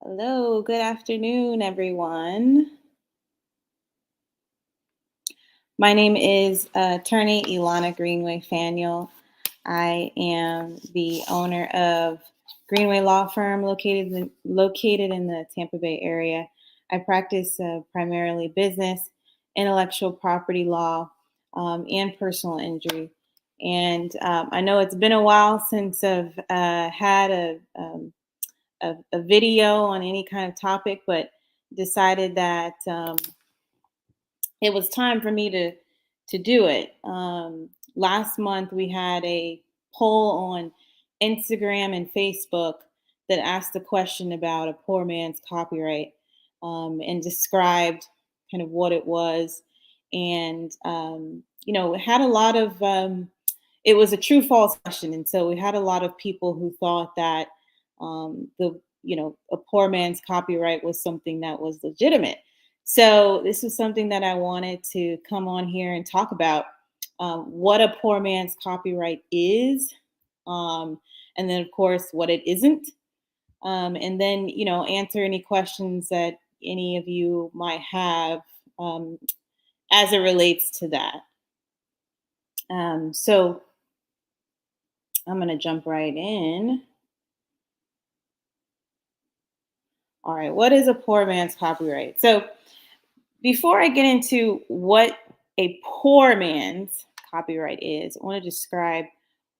Hello, good afternoon, everyone. My name is attorney Ilana Greenway Faniel. I am the owner of Greenway Law Firm located in the Tampa Bay area. I practice primarily business, intellectual property law, and personal injury. And I know it's been a while since I've had a video on any kind of topic, but decided that it was time for me to do it. Last month we had a poll on Instagram and Facebook that asked a question about a poor man's copyright, and described kind of what it was, and it had a lot of it was a true false question, and so we had a lot of people who thought that the a poor man's copyright was something that was legitimate. So this was something that I wanted to come on here and talk about, what a poor man's copyright is, um, and then of course what it isn't, and then answer any questions that any of you might have, um, as it relates to that. So I'm going to jump right in. All right, what is a poor man's copyright? So before I get into what a poor man's copyright is, I want to describe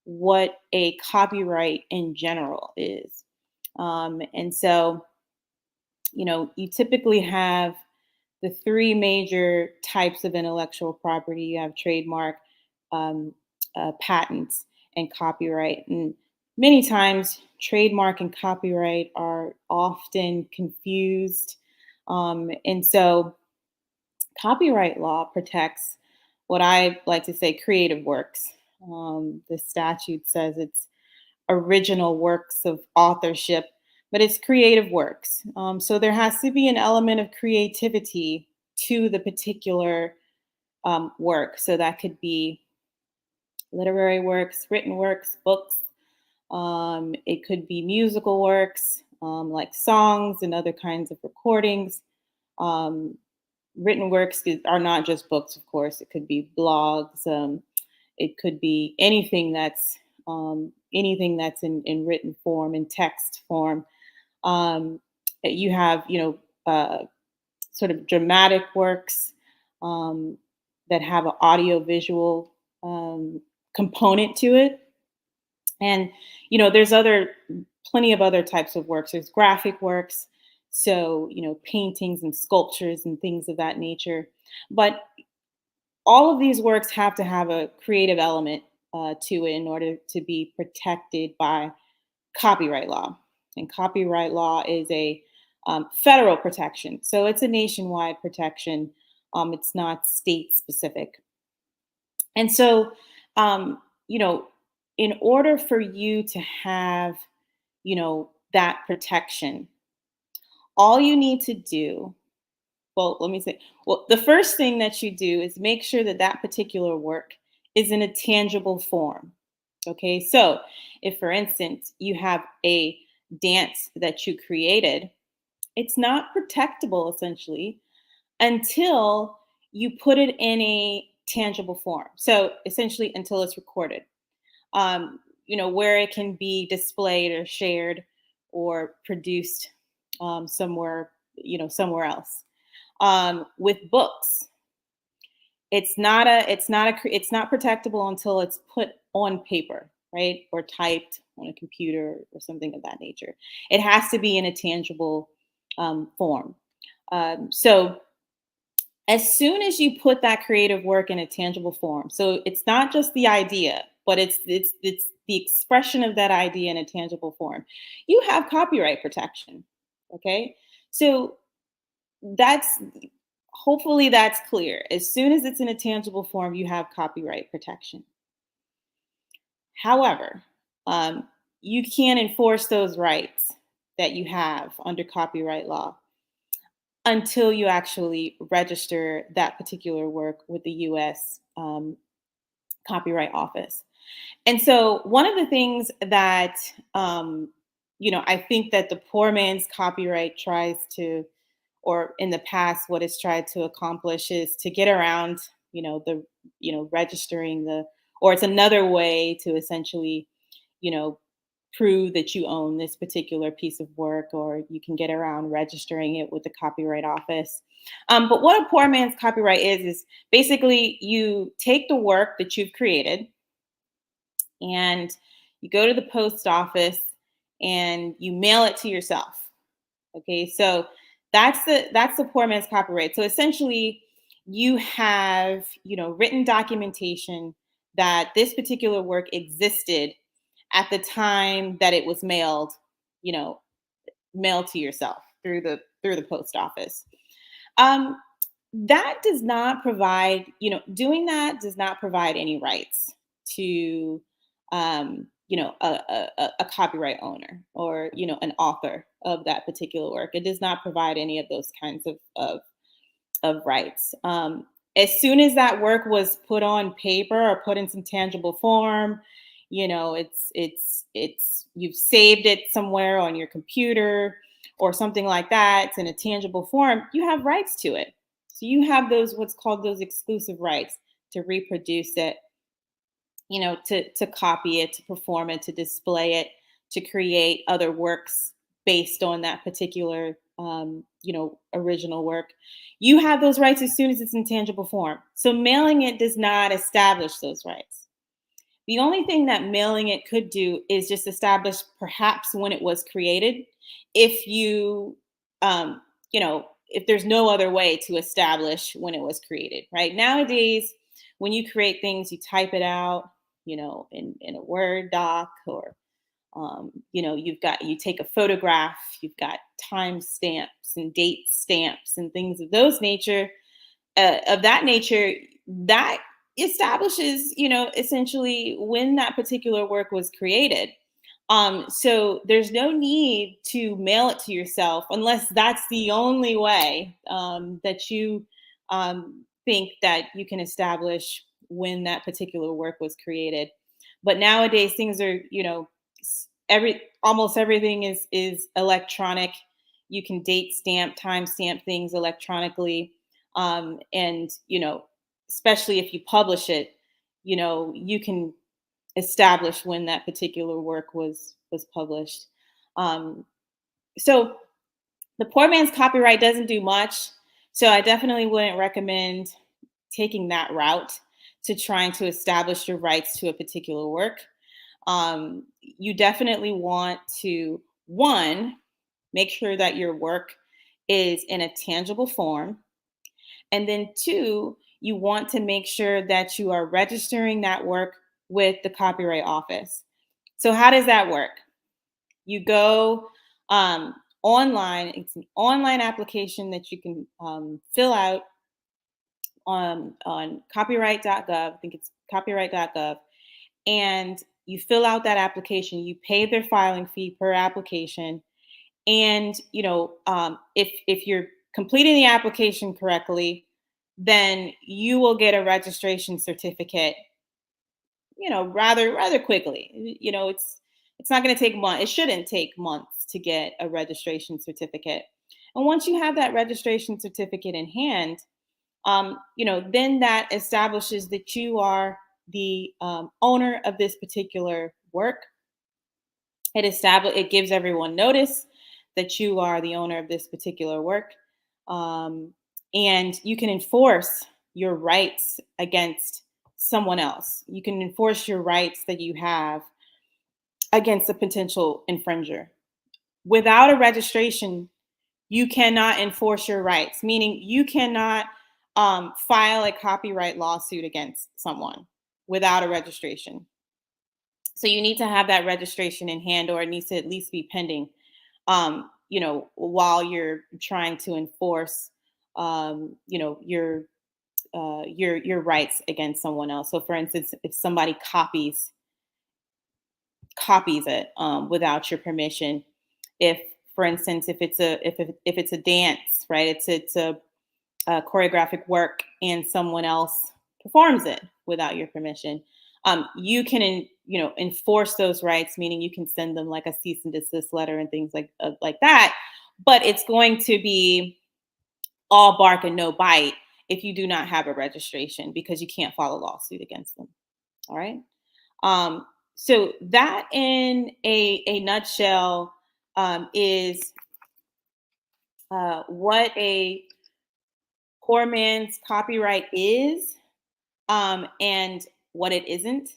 what a copyright in general is. And so, you typically have the three major types of intellectual property. You have trademark, um, patents, and copyright. And many times, trademark and copyright are often confused. And so, copyright law protects what I like to say creative works. The statute says it's original works of authorship, but it's creative works. So there has to be an element of creativity to the particular work. So that could be literary works, written works, books. It could be musical works, like songs and other kinds of recordings. Um, Written works are not just books, of course. It could be blogs. It could be anything that's in written form, in text form. Um, you have, sort of dramatic works, um, that have an audio visual component to it. And there's other plenty of other types of works. There's graphic works, so paintings and sculptures and things of that nature. But all of these works have to have a creative element to it in order to be protected by copyright law. And copyright law is a federal protection, so it's a nationwide protection. It's not state specific. And so, um, you know, in order for you to have, that protection, all you need to do, well, let me say, well, the first thing that you do is make sure that that particular work is in a tangible form. Okay. So if, for instance, you have a dance that you created, it's not protectable essentially until you put it in a tangible form. So essentially, until it's recorded, where it can be displayed or shared or produced somewhere else. With books, it's not protectable until it's put on paper, right, or typed on a computer or something of that nature. It has to be in a tangible form. So as soon as you put that creative work in a tangible form, so it's not just the idea, but it's the expression of that idea in a tangible form, you have copyright protection. Okay, so that's hopefully that's clear. As soon as it's in a tangible form, you have copyright protection. However, you can't enforce those rights that you have under copyright law until you actually register that particular work with the US Copyright Office. And so, one of the things that I think that the poor man's copyright tries to, or in the past, what it's tried to accomplish is to get around, the, registering the, or it's another way to essentially, you know, prove that you own this particular piece of work, or you can get around registering it with the Copyright Office. But what a poor man's copyright is basically you take the work that you've created and you go to the post office and you mail it to yourself. Okay, so that's the poor man's copyright. So essentially, you have written documentation that this particular work existed at the time that it was you know, mailed to yourself through the post office. Um, that does not provide, doing that does not provide any rights to, a copyright owner, or, an author of that particular work. It does not provide any of those kinds of rights. As soon as that work was put on paper or put in some tangible form, it's you've saved it somewhere on your computer or something like that. It's in a tangible form. You have rights to it. So you have those what's called those exclusive rights to reproduce it, to copy it, to perform it, to display it, to create other works based on that particular, original work. You have those rights as soon as it's in tangible form. So mailing it does not establish those rights. The only thing that mailing it could do is just establish perhaps when it was created. If um, if there's no other way to establish when it was created, right? Nowadays, when you create things, you type it out, in a Word doc, or you take a photograph, you've got time stamps and date stamps and things of that nature, that establishes, essentially when that particular work was created. So there's no need to mail it to yourself unless that's the only way that you think that you can establish when that particular work was created. But nowadays things are, almost everything is electronic. You can date stamp, time stamp things electronically, and especially if you publish it, you can establish when that particular work was published. Um, so the poor man's copyright doesn't do much. So I definitely wouldn't recommend taking that route to trying to establish your rights to a particular work. You definitely want to, one, make sure that your work is in a tangible form. And then two, you want to make sure that you are registering that work with the Copyright Office. So how does that work? You go online. It's an online application that you can fill out on copyright.gov. I think it's copyright.gov. And you fill out that application. You pay their filing fee per application. And if you're completing the application correctly, then you will get a registration certificate, rather quickly. It's not going to take months. It shouldn't take months to get a registration certificate. And once you have that registration certificate in hand, then that establishes that you are the owner of this particular work. It gives everyone notice that you are the owner of this particular work, and you can enforce your rights against someone else. You can enforce your rights that you have against a potential infringer. Without a registration, you cannot enforce your rights, meaning you cannot file a copyright lawsuit against someone without a registration. So you need to have that registration in hand, or it needs to at least be pending, while you're trying to enforce, your rights against someone else. So, for instance, if somebody copies it without your permission, if, for instance, if it's a dance, right, it's a choreographic work, and someone else performs it without your permission, you can enforce those rights, meaning you can send them like a cease and desist letter and things like that. But it's going to be all bark and no bite if you do not have a registration, because you can't file a lawsuit against them. All right. Um, so that in a nutshell is what a poor man's copyright is, and what it isn't.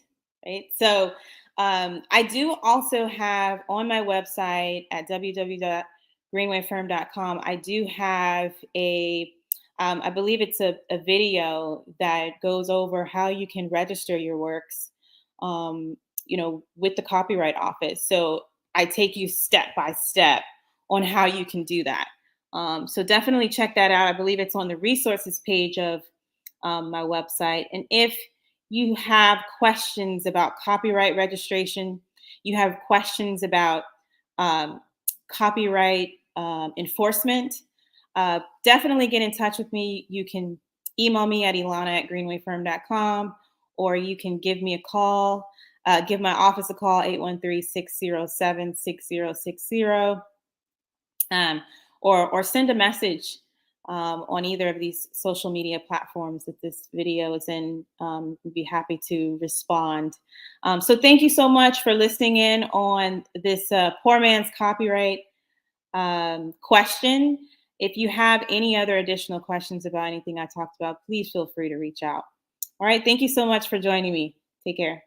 Right. So I do also have on my website at www.greenwayfirm.com, I do have I believe it's a video that goes over how you can register your works, with the Copyright Office. So I take you step by step on how you can do that. So definitely check that out. I believe it's on the resources page of my website. And if you have questions about copyright registration, you have questions about um, copyright enforcement, definitely get in touch with me. You can email me at ilana@greenwayfirm.com, or you can give me a call, give my office a call, 813-607-6060. Or send a message on either of these social media platforms that this video is in. We'd be happy to respond. So thank you so much for listening in on this poor man's copyright question. If you have any other additional questions about anything I talked about, please feel free to reach out. All right. Thank you so much for joining me. Take care.